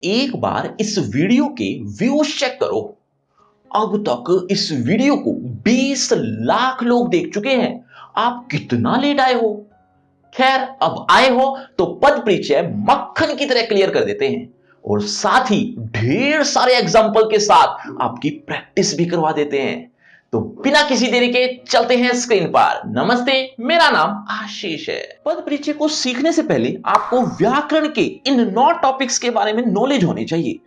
एक बार इस वीडियो के व्यूज चेक करो। अब तक इस वीडियो को 20 लाख लोग देख चुके हैं। आप कितना लेट आए हो? खैर, अब आए हो तो पद परिचय मक्खन की तरह क्लियर कर देते हैं और साथ ही ढेर सारे एग्जाम्पल के साथ आपकी प्रैक्टिस भी करवा देते हैं। तो बिना किसी देरी के चलते हैं स्क्रीन पर। नमस्ते, मेरा नाम आशीष है। पद परिचय को सीखने से पहले आपको व्याकरण के इन 9 टॉपिक्स के बारे में नॉलेज होनी चाहिए।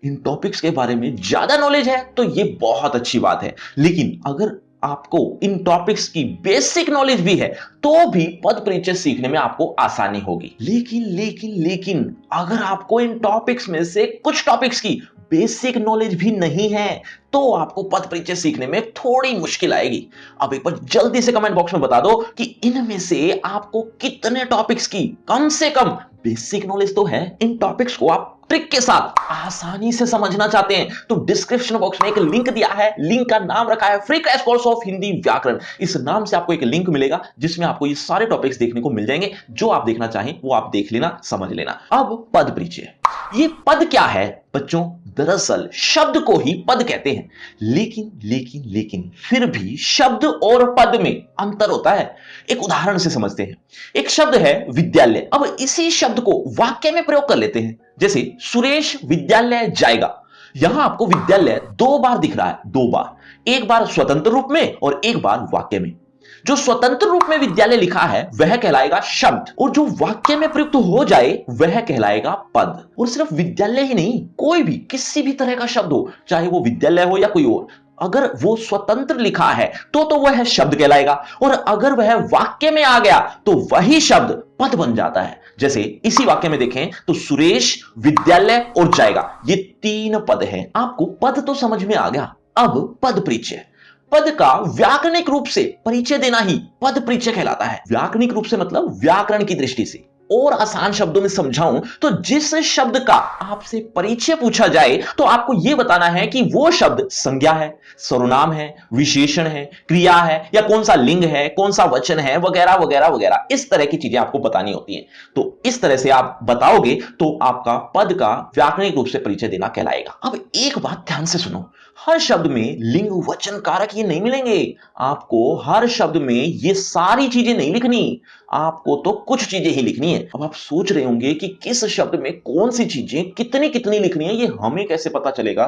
इन टॉपिक्स के बारे में ज्यादा नॉलेज है तो ये बहुत अच्छी बात है, लेकिन अगर आपको इन टॉपिक्स की बेसिक नॉलेज भी है तो भी पद परिचय सीखने में आपको आसानी होगी। लेकिन अगर आपको इन टॉपिक्स में से कुछ टॉपिक्स की बेसिक नॉलेज भी नहीं है तो आपको पद परिचय सीखने में थोड़ी मुश्किल आएगी। अब एक बार जल्दी से कमेंट बॉक्स में बता दो कि इनमें से आपको कितने टॉपिक्स की कम से कम बेसिक नॉलेज तो है। इन टॉपिक्स को आप ट्रिक के साथ आसानी से समझना चाहते हैं तो डिस्क्रिप्शन बॉक्स में एक लिंक दिया है। लिंक का नाम रखा है free crash course of Hindi व्याकरण। इस नाम से आपको एक लिंक मिलेगा जिसमें आपको ये सारे टॉपिक्स देखने को मिल जाएंगे। जो आप देखना चाहें वो आप देख लेना, समझ लेना। अब पद परिचय, ये पद क्या है बच्चों? दरअसल शब्द को ही पद कहते हैं, लेकिन फिर भी शब्द और पद में अंतर होता है। एक उदाहरण से समझते हैं। एक शब्द है विद्यालय। अब इसी शब्द को वाक्य में प्रयोग कर लेते हैं। जैसे सुरेश विद्यालय जाएगा। यहां आपको विद्यालय 2 बार दिख रहा है, 2 बार, एक बार स्वतंत्र रूप में और एक बार वाक्य में। जो स्वतंत्र रूप में विद्यालय लिखा है वह कहलाएगा शब्द और जो वाक्य में प्रयुक्त हो जाए वह कहलाएगा पद। और सिर्फ विद्यालय ही नहीं, कोई भी किसी भी तरह का शब्द हो, चाहे वो विद्यालय हो या कोई और, अगर वो स्वतंत्र लिखा है तो वह शब्द कहलाएगा और अगर वह वाक्य में आ गया तो वही शब्द पद बन जाता है। जैसे इसी वाक्य में देखें तो सुरेश विद्यालय और जाएगा, ये 3 पद हैं। आपको पद तो समझ में आ गया। अब पद परिचय, पद का व्याकरणिक रूप से परिचय देना ही पद परिचय कहलाता है। व्याकरणिक रूप से मतलब व्याकरण की दृष्टि से। और आसान शब्दों में समझाऊं तो जिस शब्द का आपसे परिचय पूछा जाए तो आपको यह बताना है कि वो शब्द संज्ञा है, सर्वनाम है, विशेषण है, क्रिया है या कौन सा लिंग है, कौन सा वचन है, वगैरह वगैरह वगैरह। इस तरह की चीजें आपको बतानी होती हैं। तो इस तरह से आप बताओगे तो आपका पद का व्याकरणिक रूप से परिचय देना कहलाएगा। अब एक बात ध्यान से सुनो, हर शब्द में लिंग, वचन, कारक ये नहीं मिलेंगे। आपको हर शब्द में ये सारी चीजें नहीं लिखनी, आपको तो कुछ चीजें ही लिखनी है। अब आप सोच रहे होंगे कि किस शब्द में कौन सी चीजें कितनी कितनी लिखनी है, ये हमें कैसे पता चलेगा?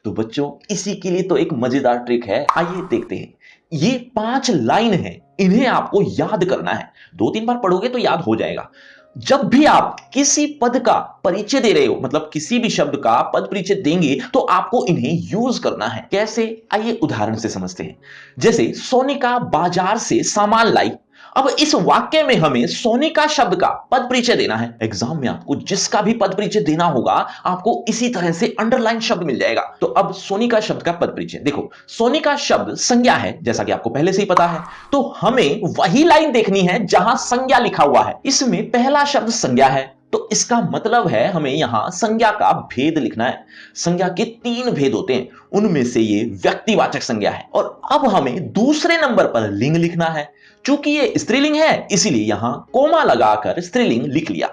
तो बच्चों, इसी के लिए तो एक मजेदार ट्रिक है, आइए देखते हैं। ये 5 लाइन है, इन्हें आपको याद करना है। 2-3 बार पढ़ोगे तो याद हो जाएगा। जब भी आप किसी पद का परिचय दे रहे हो, मतलब किसी भी शब्द का पद परिचय देंगे तो आपको इन्हें यूज करना है। कैसे? आइए उदाहरण से समझते हैं। जैसे सोनिका बाजार से सामान लाई। अब इस वाक्य में हमें सोनिका शब्द का पद परिचय देना है। एग्जाम में आपको जिसका भी पद परिचय देना होगा आपको इसी तरह से अंडरलाइन शब्द मिल जाएगा। तो अब सोनिका शब्द का पद परिचय देखो, सोनिका शब्द संज्ञा है, जैसा कि आपको पहले से ही पता है। तो हमें वही लाइन देखनी है जहां संज्ञा लिखा हुआ है। इसमें पहला शब्द संज्ञा है तो इसका मतलब है हमें यहां संज्ञा का भेद लिखना है। संज्ञा के 3 भेद होते हैं, उनमें से ये व्यक्तिवाचक संज्ञा है। और अब हमें दूसरे नंबर पर लिंग लिखना है। चूंकि ये स्त्रीलिंग है इसीलिए यहां कोमा लगाकर स्त्रीलिंग लिख लिया।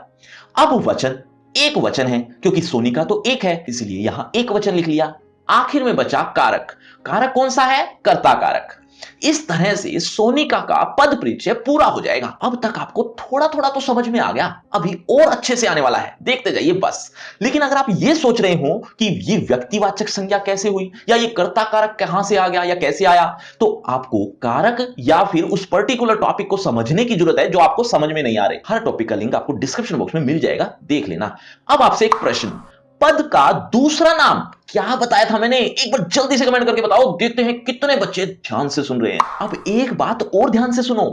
अब वचन, एक वचन है क्योंकि सोनिका तो एक है इसलिए यहां एक वचन लिख लिया। आखिर में बचा कारक। कारक कौन सा है? कर्ता कारक। इस तरह से सोनिका का पद परिचय पूरा हो जाएगा। अब तक आपको थोड़ा थोड़ा तो समझ में आ गया, अभी और अच्छे से आने वाला है, देखते जाइए बस। लेकिन अगर आप ये सोच रहे हो कि ये व्यक्तिवाचक संज्ञा कैसे हुई या ये कर्ता कारक कहां से आ गया या कैसे आया, तो आपको कारक या फिर उस पर्टिकुलर टॉपिक को समझने की जरूरत है जो आपको समझ में नहीं आ रहे। हर टॉपिक का लिंक आपको डिस्क्रिप्शन बॉक्स में मिल जाएगा, देख लेना। अब आपसे एक प्रश्न, पद का दूसरा नाम क्या बताया था मैंने? एक बार जल्दी से कमेंट करके बताओ, देखते हैं कितने बच्चे ध्यान से सुन रहे हैं। अब एक बात और ध्यान से सुनो,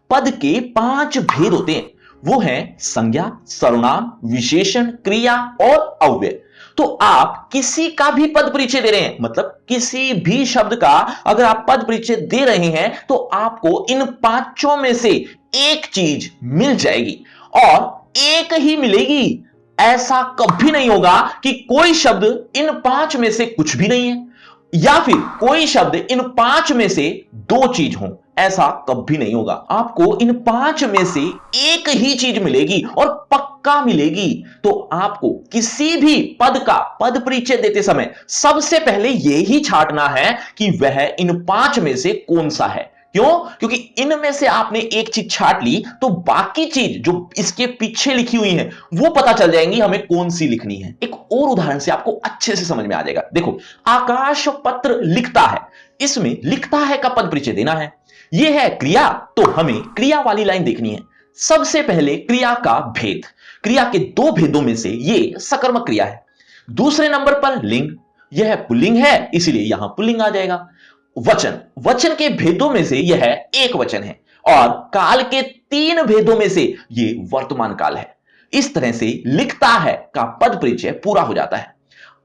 पद के 5 भेद होते हैं, वो है संज्ञा, सर्वनाम, विशेषण, क्रिया और अव्यय। तो आप किसी का भी पद परिचय दे रहे हैं, मतलब किसी भी शब्द का अगर आप पद परिचय दे रहे हैं तो आपको इन 5 में से एक चीज मिल जाएगी और एक ही मिलेगी। ऐसा कभी नहीं होगा कि कोई शब्द इन 5 में से कुछ भी नहीं है या फिर कोई शब्द इन 5 में से 2 चीज हो, ऐसा कभी नहीं होगा। आपको इन 5 में से एक ही चीज मिलेगी और पक्का पक्का मिलेगी। तो आपको किसी भी पद का पद परिचय देते समय सबसे पहले यही छांटना है कि वह इन 5 में से कौन सा है। क्यों? क्योंकि इनमें से आपने एक चीज छांट ली तो बाकी चीज जो इसके पीछे लिखी हुई है वो पता चल जाएंगी हमें कौन सी लिखनी है। एक और उदाहरण से आपको अच्छे से समझ में आ जाएगा। देखो, आकाश पत्र लिखता है, इसमें लिखता है का पद परिचय देना है। यह है क्रिया, तो हमें क्रिया वाली लाइन देखनी है। सबसे पहले क्रिया का भेद। क्रिया के 2 भेदों में से यह सकर्मक क्रिया है। दूसरे नंबर पर लिंग, यह पुल्लिंग है इसलिए यहां पुल्लिंग आ जाएगा। वचन, वचन के भेदों में से यह एक वचन है। और काल के 3 भेदों में से यह वर्तमान काल है। इस तरह से लिखता है का पद परिचय पूरा हो जाता है।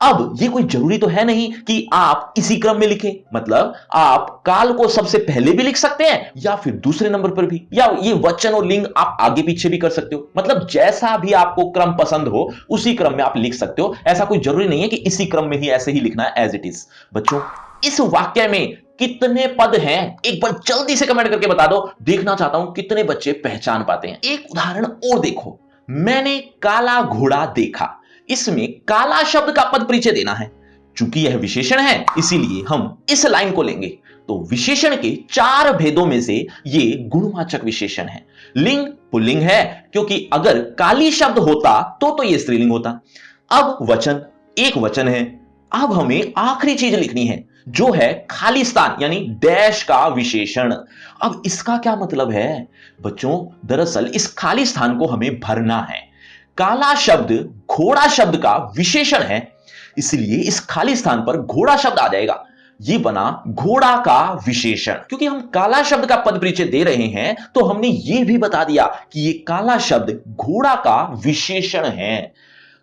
अब यह कोई जरूरी तो है नहीं कि आप इसी क्रम में लिखें, मतलब आप काल को सबसे पहले भी लिख सकते हैं या फिर दूसरे नंबर पर भी, या ये वचन और लिंग आप आगे पीछे भी कर सकते हो। मतलब जैसा भी आपको क्रम पसंद हो उसी क्रम में आप लिख सकते हो। ऐसा कोई जरूरी नहीं है कि इसी क्रम में ही ऐसे ही लिखना है एज इट इज। बच्चों, इस वाक्य में कितने पद हैं एक बार जल्दी से कमेंट करके बता दो। देखना चाहता हूं कितने बच्चे पहचान पाते हैं। एक उदाहरण और देखो, मैंने काला घोड़ा देखा। इसमें काला शब्द का पद परिचय देना है। चूंकि यह विशेषण है इसीलिए हम इस लाइन को लेंगे। तो विशेषण के 4 भेदों में से यह गुणवाचक विशेषण है। लिंग पुल्लिंग है क्योंकि अगर काली शब्द होता तो यह स्त्रीलिंग होता। अब वचन एक वचन है। अब हमें आखिरी चीज लिखनी है जो है खाली स्थान यानी डैश का विशेषण। अब इसका क्या मतलब है बच्चों? दरअसल इस खाली स्थान को हमें भरना है। काला शब्द घोड़ा शब्द का विशेषण है, इसलिए इस खाली स्थान पर घोड़ा शब्द आ जाएगा। यह बना घोड़ा का विशेषण। क्योंकि हम काला शब्द का पद परिचय दे रहे हैं तो हमने यह भी बता दिया कि यह काला शब्द घोड़ा का विशेषण है।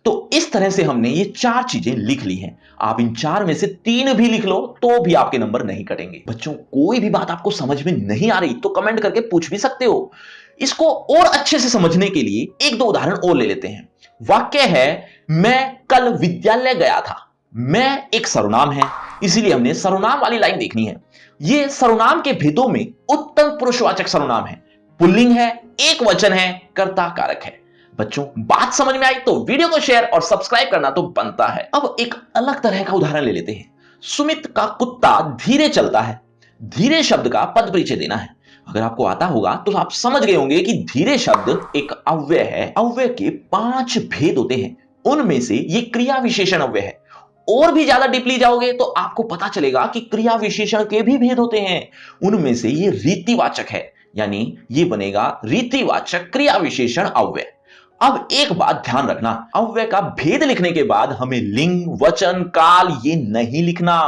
तो इस तरह से हमने ये 4 चीजें लिख ली हैं। आप इन 4 में से 3 भी लिख लो तो भी आपके नंबर नहीं कटेंगे। बच्चों, कोई भी बात आपको समझ में नहीं आ रही तो कमेंट करके पूछ भी सकते हो। इसको और अच्छे से समझने के लिए 1-2 उदाहरण और ले लेते हैं। वाक्य है, मैं कल विद्यालय गया था। मैं एक सर्वनाम है, इसीलिए हमने सर्वनाम वाली लाइन देखनी है। यह सर्वनाम के भेदों में उत्तम पुरुषवाचक सर्वनाम है, पुल्लिंग है, एक वचन है, कर्ता कारक है। बच्चों, बात समझ में आई तो वीडियो को शेयर और सब्सक्राइब करना तो बनता है। अब एक अलग तरह का उदाहरण ले लेते हैं। सुमित का कुत्ता धीरे चलता है। धीरे शब्द का पद परिचय देना है। अगर आपको आता होगा तो आप समझ गए होंगे कि धीरे शब्द एक अव्यय है। अव्यय के 5 भेद होते हैं, उनमें से ये क्रिया विशेषण अव्यय है। और भी ज्यादा डीपली जाओगे तो आपको पता चलेगा कि क्रिया विशेषण के भी भेद होते हैं। उनमें से ये रीतिवाचक है, यानी ये बनेगा रीतिवाचक क्रिया विशेषण अव्यय। अब एक बात ध्यान रखना, अव्यय का भेद लिखने के बाद हमें लिंग वचन काल ये नहीं लिखना,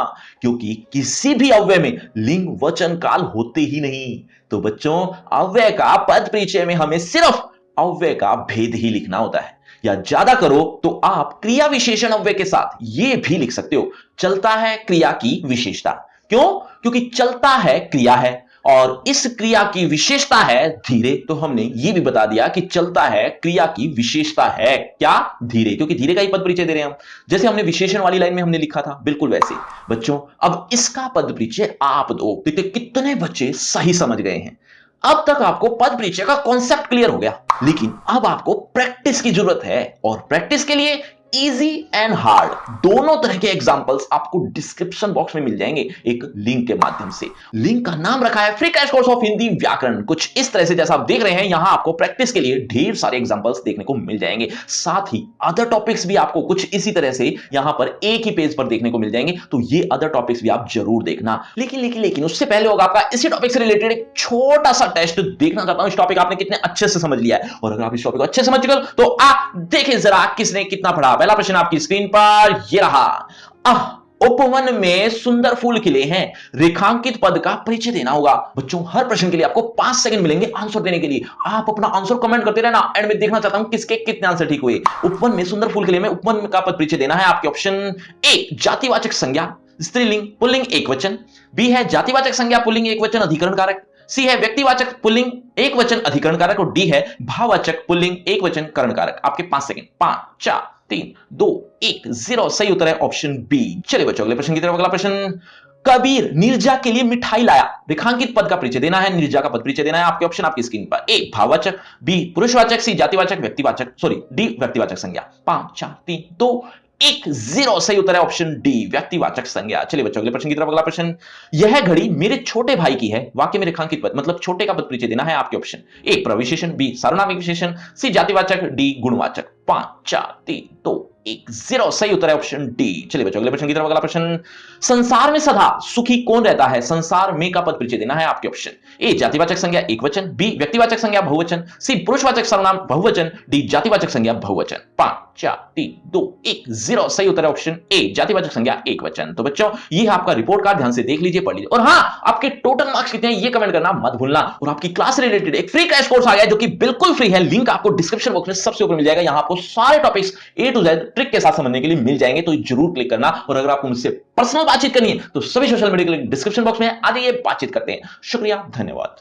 क्योंकि किसी भी अव्यय में लिंग वचन काल होते ही नहीं। तो बच्चों, अव्यय का पद परिचय में हमें सिर्फ अव्यय का भेद ही लिखना होता है। या ज्यादा करो तो आप क्रिया विशेषण अव्यय के साथ ये भी लिख सकते हो, चलता है क्रिया की विशेषता। क्यों? क्योंकि चलता है क्रिया है और इस क्रिया की विशेषता है धीरे। तो हमने ये भी बता दिया कि चलता है क्रिया की विशेषता है क्या? धीरे, क्योंकि धीरे का ही पद परिचय दे रहे हैं हम, जैसे हमने विशेषण वाली लाइन में हमने लिखा था, बिल्कुल वैसे। बच्चों, अब इसका पद परिचय आप दो। देखते कितने बच्चे सही समझ गए हैं। अब तक आपको पद परिचय का कॉन्सेप्ट क्लियर हो गया, लेकिन अब आपको प्रैक्टिस की जरूरत है। और प्रैक्टिस के लिए इजी एंड हार्ड दोनों तरह के एग्जांपल्स आपको डिस्क्रिप्शन बॉक्स में मिल जाएंगे एक लिंक के माध्यम से। लिंक का नाम रखा है free crash course of Hindi व्याकरण। कुछ इस तरह से जैसा आप देख रहे हैं, यहां आपको प्रैक्टिस के लिए ढेर सारे एग्जांपल्स देखने को मिल जाएंगे। साथ ही अदर टॉपिक्स भी आपको कुछ इसी तरह से यहां पर एक ही पेज पर देखने को मिल जाएंगे। तो ये अदर टॉपिक्स भी आप जरूर देखना। लेकिन उससे पहले होगा आपका इसी टॉपिक से रिलेटेड एक छोटा सा टेस्ट। देखना चाहता हूं इस टॉपिक आपने कितने अच्छे से समझ लिया है, और अगर आप इस टॉपिक को अच्छे से समझ चुके हो तो आप देखें जरा किसने कितना पढ़ा। पहला प्रश्न आपकी स्क्रीन पर ये रहा। उपवन में सुंदर फूल खिले हैं, रेखांकित पद का परिचय देना होगा। बच्चों, हर प्रश्न के लिए आपको 5 सेकंड मिलेंगे आंसर देने के लिए। आप अपना आंसर कमेंट करते रहना, एंड में देखना चाहता हूं किसके कितने आंसर ठीक हुए। उपवन में सुंदर फूल खिले में उपवन का पद परिचय देना है। आपके ऑप्शन ए जातिवाचक संज्ञा स्त्रीलिंग पुल्लिंग एकवचन, बी है जातिवाचक संज्ञा पुल्लिंग एकवचन अधिकरण कारक, सी है व्यक्तिवाचक पुल्लिंग एकवचन अधिकरण कारक, और डी है भाववाचक पुल्लिंग एकवचन करण कारक। आपके 5 सेकंड। 5 4 3 2 1 0। सही उत्तर है ऑप्शन बी। चलिए बच्चों, अगले प्रश्न की तरफ। अगला प्रश्न, कबीर नीरजा के लिए मिठाई लाया। रेखांकित पद का परिचय देना है, नीरजा का पद परिचय देना है। आपके ऑप्शन आपकी स्क्रीन पर। ए भाववाचक, बी पुरुषवाचक, सी जातिवाचक व्यक्तिवाचक, सॉरी डी व्यक्तिवाचक संज्ञा। 5 4 3 2 1 0 सही उत्तर है ऑप्शन डी व्यक्तिवाचक संज्ञा। चलिए बच्चों अगले प्रश्न की तरफ। अगला प्रश्न, यह घड़ी मेरे छोटे भाई की है। वाक्य में रेखांकित पद मतलब छोटे का पद परिचय देना है। आपके ऑप्शन, ए प्रविशेषण, बी सार्वनामिक विशेषण, सी जातिवाचक, डी गुणवाचक। 5 4 3 2 1 0 सही उत्तर है ऑप्शन डी। चलिए बच्चों अगले प्रश्न की तरफ। अगला प्रश्न, संसार में सदा सुखी कौन रहता है। संसार में का पद परिचय देना है। आपके ऑप्शन, ए जातिवाचक संज्ञा एकवचन, बी व्यक्तिवाचक संज्ञा बहुवचन, सी पुरुषवाचक सर्वनाम बहुवचन, डी जातिवाचक संज्ञा बहुवचन। 5 4 3 2 1 0 सही उत्तर है ऑप्शन ए जातिवाचक संज्ञा एकवचन। तो बच्चों ये है आपका रिपोर्ट कार्ड, ध्यान से देख लीजिए, पढ़ लीजिए। और हां, आपके टोटल मार्क्स कितने हैं ये कमेंट करना मत भूलना। और आपकी क्लास से रिलेटेड एक फ्री क्रैश कोर्स आ गया है जो कि बिल्कुल फ्री है। लिंक आपको डिस्क्रिप्शन बॉक्स में सबसे ऊपर मिल जाएगा। यहां आपको सारे topics A to Z trick के साथ समझने के लिए मिल जाएंगे, तो जरूर क्लिक करना। और अगर आपको मुझसे पर्सनल बातचीत करनी है तो सभी सोशल मीडिया के लिंक डिस्क्रिप्शन बॉक्स में आ जाइए, बातचीत करते हैं। शुक्रिया, धन्यवाद।